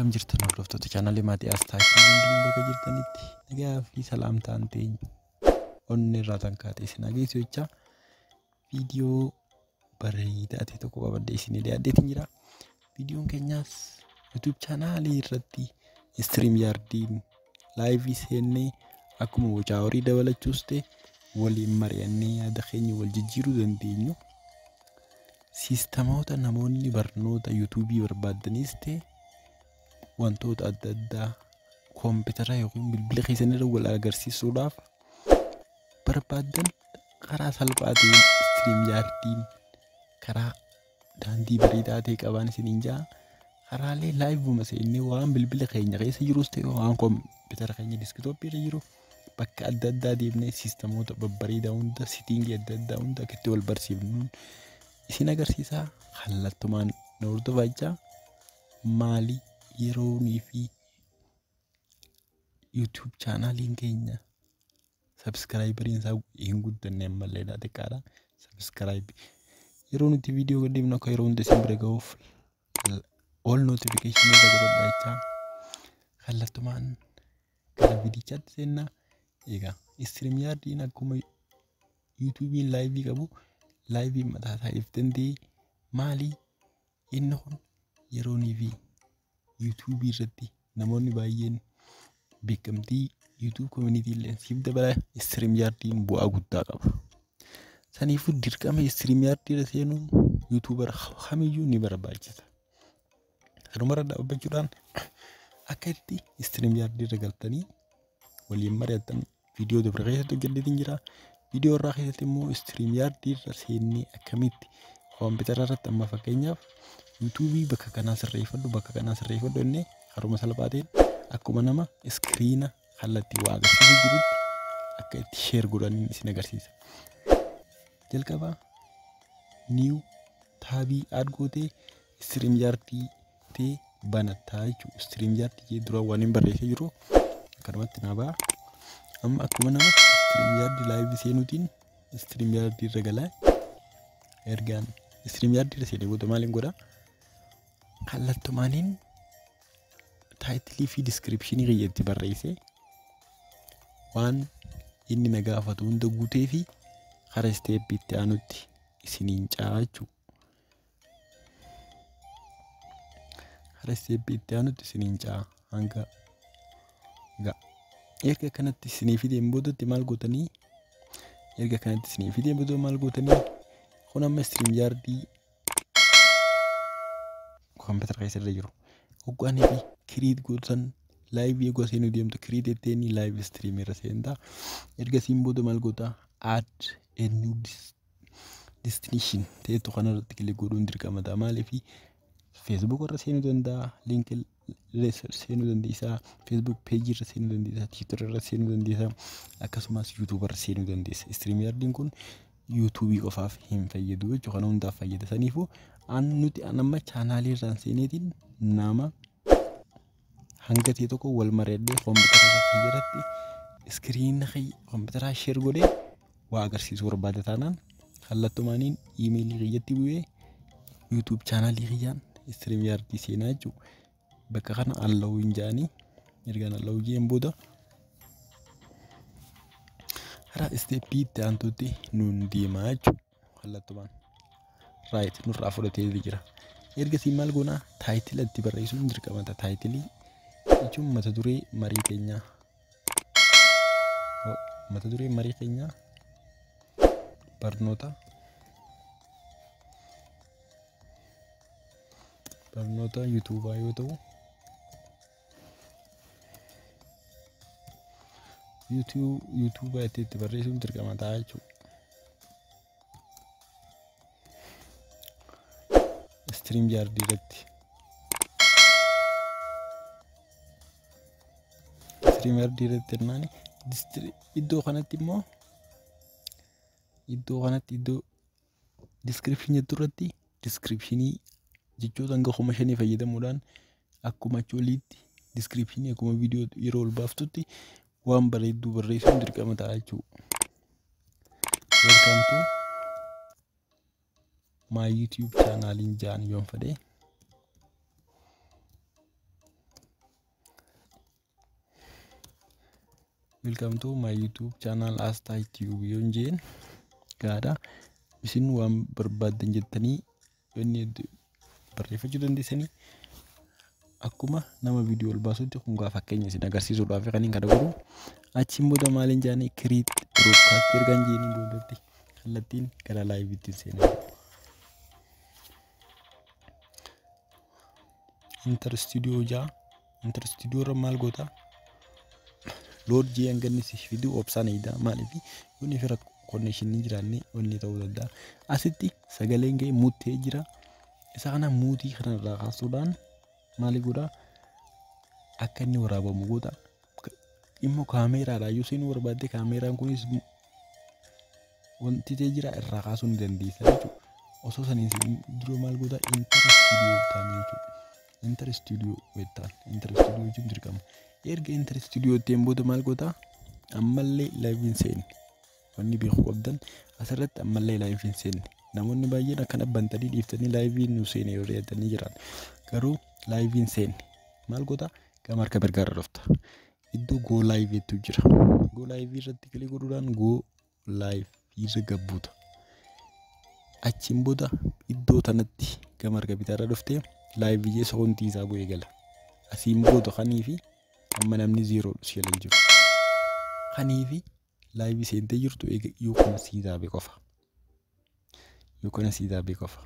Akkam jirtan hordoftoota chaanalii Maatiyaas Taakii Waliin bakka jirtanitti nagaa fi salaamtaan ta'een onni irraa tankaatee isin ageessu jecha viidiyoo bareedaa ta'e tokko qabadee isin dhiyaadheetiin jira. Viidiyoon keenyaas YouTube chaanalii irratti StreamYardiin laayivii seennee akkuma bocaa horii dabalachuus ta'e waliin mari'annee yaada keenya wal jijjiiruu dandeenyu. Siistamoota namoonni barnoota YouTube barbaadanis ta'e wantoota adda addaa koompitara yookiin bilbila keessanirra wal agarsiisuudhaaf barbaadan karaa salphaatiin StreamYardiin karaa daandii bareedaa ta'e qaban isiniin jaa karaalee laayivuma seennee waan bilbila keenya keessa jirus ta'e waan koompitara keenya diskitooppii irra jiru bakka adda addaa deemnee siistamoota babbareedaa hunda sitiingii adda addaa hunda akkatti wal barsiifnu isin agarsiisaa. Kallattumaan na hordofaa maali yeroonii fi YouTube chaanaliin keenya subscriberiin isaa hin guddanne ammallee xiqqaadha. Subscribe yeroo nuti viidiyoo gadhiifnu akka yeroo hundi isin bira ga'uuf all notification irra godhadhaa. Kallattumaan gara viidiyochaatti seennaa. Egaa StreamYardiin akkuma YouTubein laayivii qabu laayivii mataa isaa iftandee maali inni kun yeroonii fi YouTube irratti namoonni baay'een beekamtii YouTube community illee siif dabala StreamYardiin bu'aa guddaa qaba. Saniifuu dirqama StreamYardii irra seenuun YouTuber kamiyyuu ni barbaachisa. Sanumarra dhaabbachuudhaan akka itti StreamYardii irra galtanii waliin mari'attan viidiyoo dabra keessatti hojjeteetiin jira. Viidiyoo irraa keessatti immoo StreamYardii irra seennee akkamitti koompitara irratti amma fakkeenyaaf YouTube bakka kanaa sirreeffadhu jennee haruma salphaatiin akkuma nama iskiriina kallattii waa agarsiisu jirutti akka itti sheer godhanii isin agarsiisa. Jalqaba niiw taabii aad gootee StreamYardii ta'e banattaa jechuudha. StreamYardii dura waan hin barreessee jiru akkanumatti naa ba'a. Amma akkuma nama StreamYardii laayivii seenuutiin StreamYardii irra galaa ergaan StreamYardii irra seenee booda maaliin godhaa? Kallattumaaniin taayitilii fi diskiripshinii keeyyatti barreessee waan inni na gaafatu hunda guutee fi karaa isteeppii itti aanutti isiniin caachuu. Karaa isteeppii itti aanutti isiniin caa hanga erga kanatti isinii fideen boodatti maal gootanii? Erga kanatti isinii fideen booda maal gootanii? Kun amma StreamYardii koompitara keessa irra jiru. Hoggaanii fi kiriit gootan laayivii eeguu seenuu deemtu kiriit etteeni laayivii stream irra seentaa. Erga siin booda maal gootaa? Add a new destination ta'etu kanarratti kilik godhuun dirqama ta'a. Maaliif Facebook irra seenuu danda'a, link seenuu dandeessaa, Facebook page irra seenuu dandeessaa, Twitter irra seenuu dandeessaa, akkasumas YouTube irra seenuu dandeessa. StreamYardiin kun YouTube qofaaf hin fayyadu jechuudha. Kana hundaaf fayyada. Saniifuu nuti amma chaanaalii irraan seeneetiin nama hanga ta'e tokko wal mari'adhee koompitara fayyadatti iskiriina koompitaraa sheer godhee waa agarsiisuu barbaada taanaan kallattumaaniin iimeelii kiyyatti bu'ee YouTube chaanalii kiyyaan StreamYardii seenaa jechuudha. Bakka kana allawuun jaanii ergaan allawuu jeen booda karaa isteeppii itti aantutti nuun deemaa jechuudha. Kallattumaan raayit nurraa fudhatee jira. Ergasii maal goonaa? Taayitila itti barreessuun dirqama. Taayitilii jechuun mata duree marii keenyaa. Mata duree marii keenyaa barnoota YouTubaa yoo ta'u YouTubaa itti barreessuun dirqama ta'a jechuudha. StreamYardii irratti jennaan iddoo kanatti immoo iddoo diskiripshinii irratti diskiripshinii jechoota hanga 5 fayyadamuudhaan akkuma acholiitti diskiripshinii akkuma viidiyoo yeroo ol baaftutti waan bareedduu barreessuun dirqama ta'a jechuudha. Welcome to my YouTube channel in Jan Yon Fade. welcome to my YouTube channel Astai Tube yonjeen gaada isin waan barbaadan jettanii wanni barreeffachuu dandeessanii akkuma nama viidiyoo olbaasutti kun gaafa fakkeenya isin agarsiisuudhaaf kaniin kana godhu achiin booda maaliin jaanii create broadcast ergan jeeniin boodatti kallattiin gara live itti seenaa Inter studio irra maal goota load jee anganisi video option ida maaliif yoni fira connection ni jiraanne wanni ta'uu danda'a asitti sagaleen ga'e muutee jira isa kana muutii kana irraa kaasuudhaan maali godha akka inni waraabamu goota immoo kaameraadhaan yoo isin barbaadde kaameraan kunis wanti ta'e jira irraa kaasuu ni dandeessa jechuudha osoo saniin dura maal goota Inter studio jechuun dirqama erga Inter studio teen booda maal goota ammallee live in seen wanni beeku qabdan asirratti ammallee live in seen namoonni baay'een akkana bantanii dhiiftanii live in seen yoo reetanii jiran garuu live in seen maal goota gamar ka bergaara dhufta iddoo go live etu jira go live irratti kilik godhuudhaan go live irra gabbuuta achiin booda iddoo tanatti gamar ka bitaara dhufte live jee soontii isaa bu'ee gala asiin booda kanii fi amma namni 0 sheelan jiru kanii fi live seentee jirtu yoo kana siidaa beekofa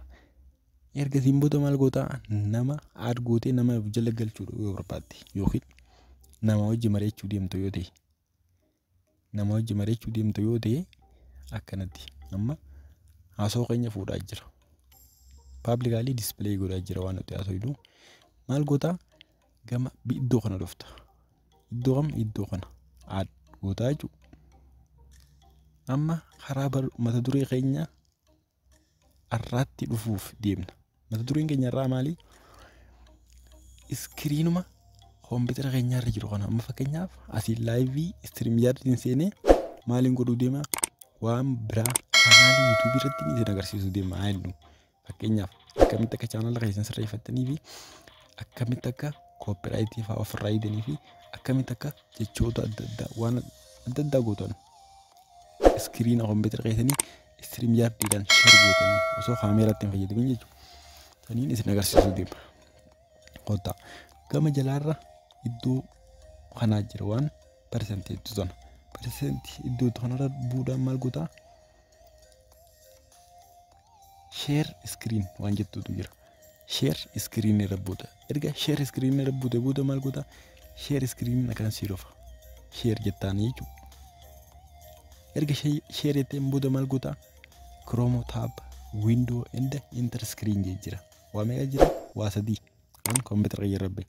erga siin booda maal goota nama aad gootee nama jala galchuu yoo barbaadde yookiin nama wajji mareechuu deemtu yoo ta'e akkanatti amma haasoo keenya fuudhaa jira publicly display godhaa jira waan nuti haasoo maal goota gama iddoo kana dhufta iddoo kana aad gootaa jechuudha amma karaa mata duree keenya arraatti dhufuuf deemna mata dureen keenya irraa maali iskiriinuma koompitara keenya irra jiru kana amma fakkeenyaaf asii live stream yaadin seenee maaliin godhuu deema waan biraa chaanaalii YouTube irratti ni agarsiisu deema ayilnu fakkeenyaaf akkamitti akka chaanaala keessan sirreeffattanii fi akkamitti akka copyright faa ofirraa hidanii fi akkamitti akka jechoota adda addaa waan adda addaa gootan iskiriina koompitara keessanii stream yaadiidhaan share gootanii osoo kaameraatti hin fayyadamin jechuudha. Saniin isin agarsiisuu deema. Qotta gama jalaarra iddoo kanaa jira waan percentage sana. Percentage iddoo kanarra buudhaan maal goota share screen waan jettuutu jira. Share screen irra buuta. Erga share screen irra buute booda maal goota share screen akkan siirofa. Share jettaanii jechuudha. Erga share jetteen booda maal goota Chrome tab window and enter screen jira waa meeqa jira waa sadii an computer yarabbe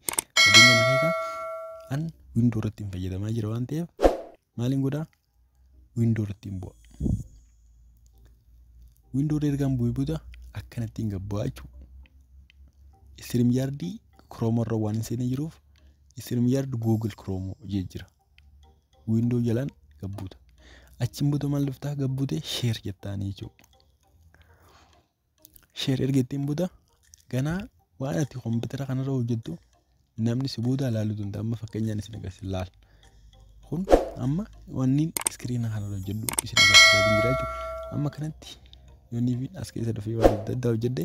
adina naheeta an window irratti fayyadamaa jira waan ta'eef maaliin godha window irratti bu'a window ergaan bu'ee booda akkanatti gabbaa jechuudha stream yard Chrome irra waan seenee jiruuf stream yard Google Chrome jira window jalaan gabbuuta achiin booda maal dhuftaa gabbuute share jettaanii jechuudha share ergettiin booda ganaa waan ati koompitara kanarra hojjettu namni si booda ilaaluu danda'a amma fakkeenyaan isin agarsiisa laal kun amma wanni iskiriina kanarra hojjedhu isin agarsiisaa jira jechuudha amma kanatti yoonni fi as keessa dhufee waan adda addaa hojjedhe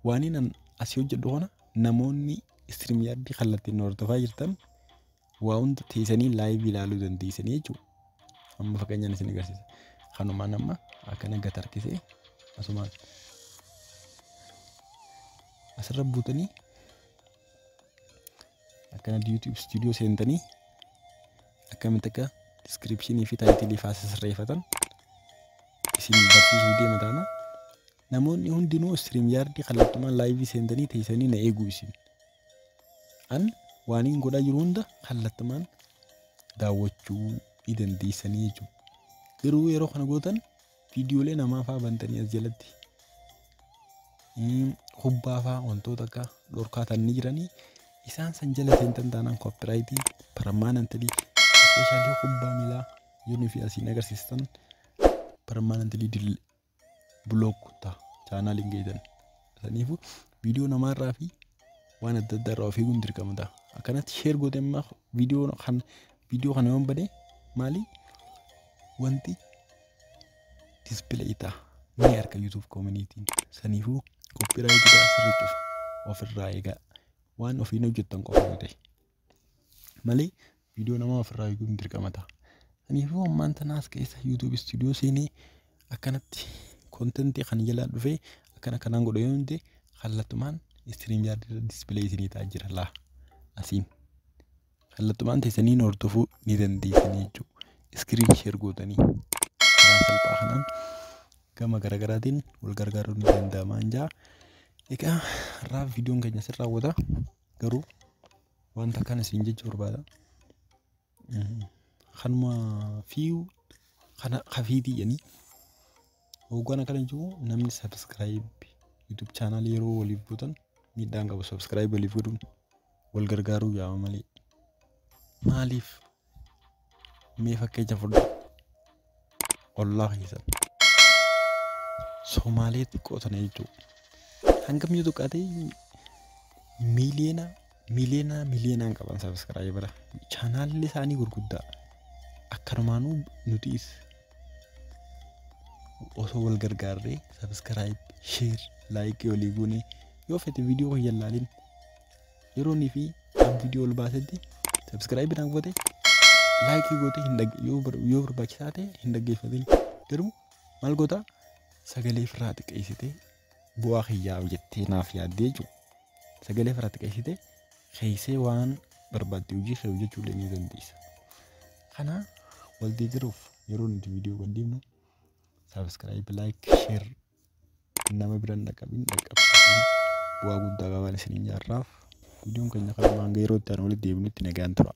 waan inni asii hojjedhu kana namoonni stream yaadii kallattiin hordofaa jirtan waa hunda teessanii live ilaaluu dandeessanii jechuudha amma fakkeenyaan isin agarsiisa kanumaan amma akkana gad harkisee asumaan asirra buutanii akkana YouTube studio seentanii akkamitti akka description fi title faa sirreeffatan isin barsiisuu deema taana namoonni hundinuu stream yard kallattumaan live seentanii teessanii na eeguu isin an waaniin godhaa jiru hunda kallattumaan daawwachuu dandeessanii jechuudha garuu yeroo kana gootan viidiyoolee namaa faa bantanii as jalatti hubbaa faa wantoota akka dhorkaatan ni jiranii isaan san jala seentan taanaan copyright permanently especially hubbaa milaa yoonni fi asiin agarsiistan permanently block ta'a chaanaaliin geetan saniifu viidiyoo namaarraa fi waan adda addaa irraa of eeguun dirqama ta'a akkanatti share goote amma viidiyoo kana yoon bade Maali wanti display ta'a ni harka YouTube community saniifuu copyright sirrii cufa ofirraa eegaa waan ofiin hojjettan qofa yoo ta'e malee viidiyoo nama ofirraa eeguun dirqama ta'a. Saniifuu ammaan tanaas keessa YouTube studio seenee akkanatti content kan jalaa dhufee akkana kanaan godhee yoo ta'e kallattumaan stream yard display isinii ta'a jira laa asiin kallattumaan teessaniin hordofuu ni dandeessanii jechuudha. Screen share gootanii karaan salphaa kanaan gama garaagaraatiin wal gargaaruu ni danda'ama jaa. Egaa har'aaf viidiyoon keenya asirra raawwata garuu wanta kana isin jechuu barbaada. Kanuma fiiw kana kafiitii yani hogganaa kana jiru namni subscribe YouTube channel yeroo waliif gootan miidhaan qabu subscribe waliif godhuun wal gargaaruu yaama malee maaliif mee fakkeenya fudhu ollaa keessan Somaalee xiqqootana jechuudha hangam yoo tuqaatee miiliyoonaan qaban subscriber channel isaanii gurguddaa akkanumaanuu nutiis osoo wal gargaarree subscribe share like walii goone yoo fete viidiyoo kan yallaalin yeroo ni fi viidiyoo ol baasetti subscribe naan goote like goote yoo barbaachisaa ta'e hin dhaggeeffatin garuu maal goota sagalee firraa xiqqeessite bu'aa xiyyaa jettee naaf yaaddee jechuudha. Sagalee firraa xiqqeessite keessee waan barbaadde hojii kee hojjechuu ni dandeessa. Kana waltii jiruuf yeroo nuti viidiyoo gadhiifnu subscribe like share nama biraan dhaqqabsiisuun bu'aa guddaa qaban isiniin jaarraaf viidiyoon keenya kan yeroo itti aan walitti deebinutti nagaan tura.